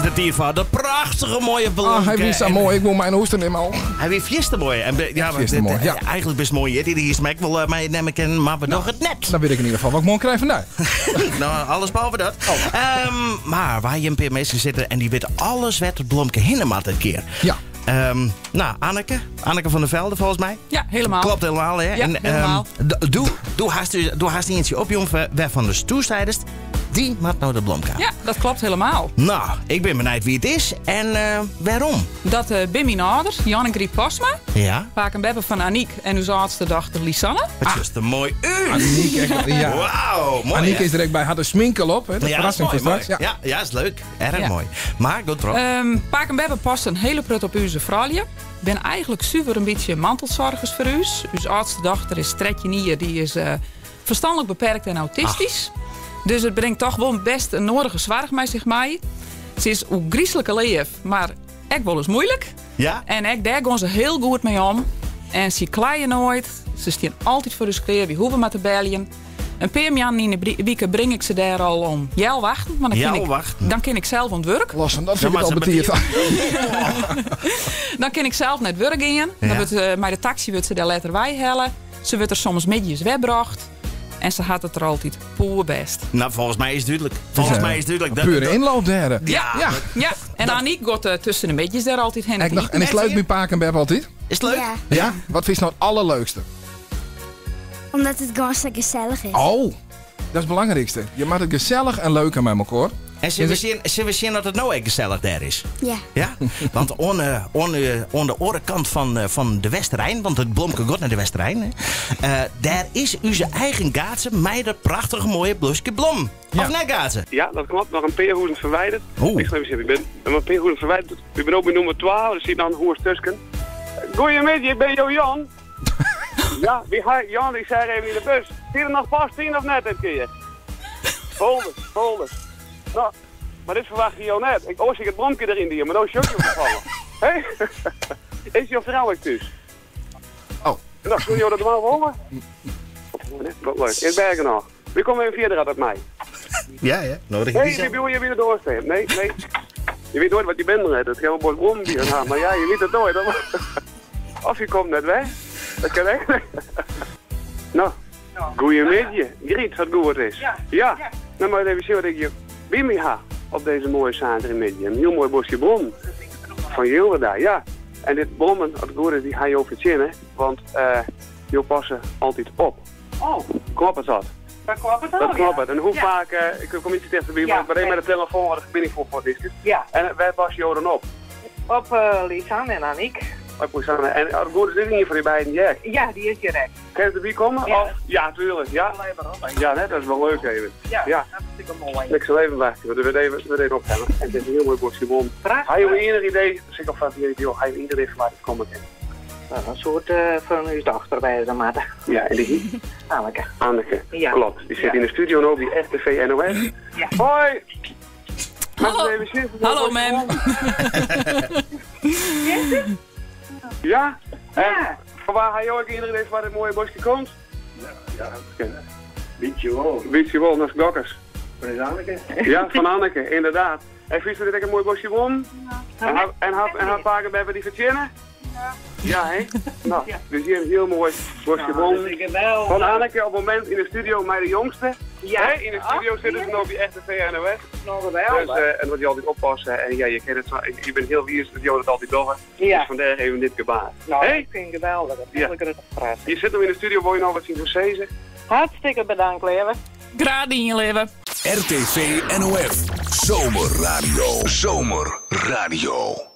het hier van. De prachtige mooie blomken. Hij is zo mooi. Ik wil mijn hoesten in al. Hij weer vierste mooi. En eigenlijk best mooi. Hè? Die is ik wel mij nemen kan, maar we nog het net. Dan weet ik in ieder geval wat ik morgen krijg vandaag. Nou, alles behalve dat. Maar waar je een paar mensen zitten en die weten alles wat het blomke hinnemaat dit keer. Ja. Anneke van der Velde volgens mij. Ja, helemaal. Klopt helemaal, hè? Ja, helemaal. Doe haast eentje op, jongen, waar van de stoelstijders. Die maakt nou de blomka. Ja, dat klopt helemaal. Nou, ik ben benieuwd wie het is en waarom. Dat ben mijn ouders, Jan en Griet Posma. Ja. Vaak een bebbe van Aniek en uw oudste dochter Lisanne. Het is een mooi uur. Aniek, ja. Wauw, mooi. Aniek hè? is direct bij, had een sminkel op. Hè? De verrassing voor straks. Ja, is leuk. Erg mooi. Maar, goed erop. Paak en bebbe past een hele prut op uw vrouwje. Ik ben eigenlijk super een beetje mantelzorgers voor u. Uw oudste dochter is Stretjenier, die is verstandelijk beperkt en autistisch. Dus het brengt toch wel best een nodige zwaar met zich mee. Ze is een griezelijke leef, maar echt wel eens moeilijk. Ja? En daar gaan ze heel goed mee om. En ze kleien nooit. Ze staan altijd voor de schreeuw. We hoeven maar te bellen. Een paar maanden in de week breng ik ze daar al om. Jij wachten, maar dan kan ik zelf aan het werk. Lossen, dat vind ik al betierd. Dan kan ik zelf naar het werk gaan. Dan wordt, met de taxi wordt ze daar later bijhellen. Ze wordt er soms middags weggebracht. En ze had het er altijd poer best. Nou, volgens mij is het duidelijk. Pure inloop daar. Ja. En Aniek gaat tussen de middags daar altijd heen. En ik sluit mijn paak en beb altijd. Is het leuk? Ja, Ja? Wat vind je nou het allerleukste? omdat het gewoon zo gezellig is. Oh, dat is het belangrijkste. Je maakt het gezellig en leuk met elkaar. En zullen we zien dat het nou echt gezellig daar is? Ja. Ja? Want aan de andere kant van de Westerrijn, want het blomke gaat naar de Westerrijn, daar is onze eigen gaatse met de prachtige mooie bluske blom. Ja. Of net gaatse? Ja, dat klopt. Nog een peerhoeden verwijderd. Oeh. Ik ga even zeggen, ik ben een peerhoeden verwijderd. Ik ben ook bij nummer 12, er zit dan een hoers tussen. Goeiemiddag, ik ben Jan. Ja, wie ga ik? Jan, ik zei even in de bus. Zie je er nog pas 10 of net dit keer? Folders. Nou, maar dit verwacht je jou net. Ik oors ik het bromke erin die, maar nou is je ook niet opgevallen. Hé? Is je vrouw ik dus? Oh. Nou, kun je dat normaal volgen? Wat leuk. In Bergen nog. Wie komt even verder uit mij? Ja. Nodig Nee, die wil je weer doorsteken. Nee. Je weet nooit wat je bent net. Dat gaan we bos brombier gaan. Maar ja, je weet het nooit. Of je komt net weg. Dat kan echt. Nou, goeiemiddag. Griet, wat goed is. Ja. Nou, maar even zien wat ik hier bij me ga op deze mooie zaterdagmiddag. Een heel mooi bosje bom. Van Jilverda, ja. En dit bommen, wat goed is, die ga je ook verzinnen. Want je passen altijd op. Oh, Klopt het dat? dat klopt het al. Dat klopt ja. het. En hoe Ja. vaak, ik kom iets dichterbij, Ja, maar ik ben nee. met de telefoon, wat ik ben niet voor discus. Ja, En waar pas je dan op? op Lisanne en Aniek. En het goed is dit niet voor die beiden, ja. Ja, die is direct. Kan je erbij komen? Ja. Of? Ja, tuurlijk. Ja. Alleen maar op. Ja, net, dat is wel leuk even. Ja, hartstikke mooi. Ik zal even wachten, want we even ophangen. En het is een heel mooi bosje bom. Prachtig. Heb je enig idee, dus ik al van die idee, heb je ieder idee van waar het komen kan? Nou, een soort van uw dochter bij de maat. Ja, en die Anneke. Anneke. Ja. Klopt. Die zit Ja. in de studio nog, die RTV NOS. Ja. Hoi! Hallo. Mag ik even zitten? Hallo, man. Ja? En Ja. van waar ga je ook iedereen even waar het mooie bosje komt? Ja, dat ken ik. Beetje wel, naar Dokkers. Van Anneke. Ja, van Anneke, inderdaad. En vind je dat ik een mooi bosje won? En haar paken hebben die verzinnen? Ja, hè? Nou, dus hier een heel mooi bosje won. Van Anneke op het moment in de studio met de jongste. Ja. Hè? In de studio zitten ze nog die echte VNOS. Nog Dus, geweldig. en wat die altijd oppassen. En ja, je kent het zo. Je bent heel wiers, dat het altijd door. Ja. Dus vandaar even dit gebaar. Nou, Hé? ik vind het geweldig. Dat Ja. wil ik er prijs. Je zit nog in de studio, wil je nog wat zien voor Cezar? Hartstikke bedankt, leven. Graag in je leven. RTV NOF. Zomerradio. Zomerradio.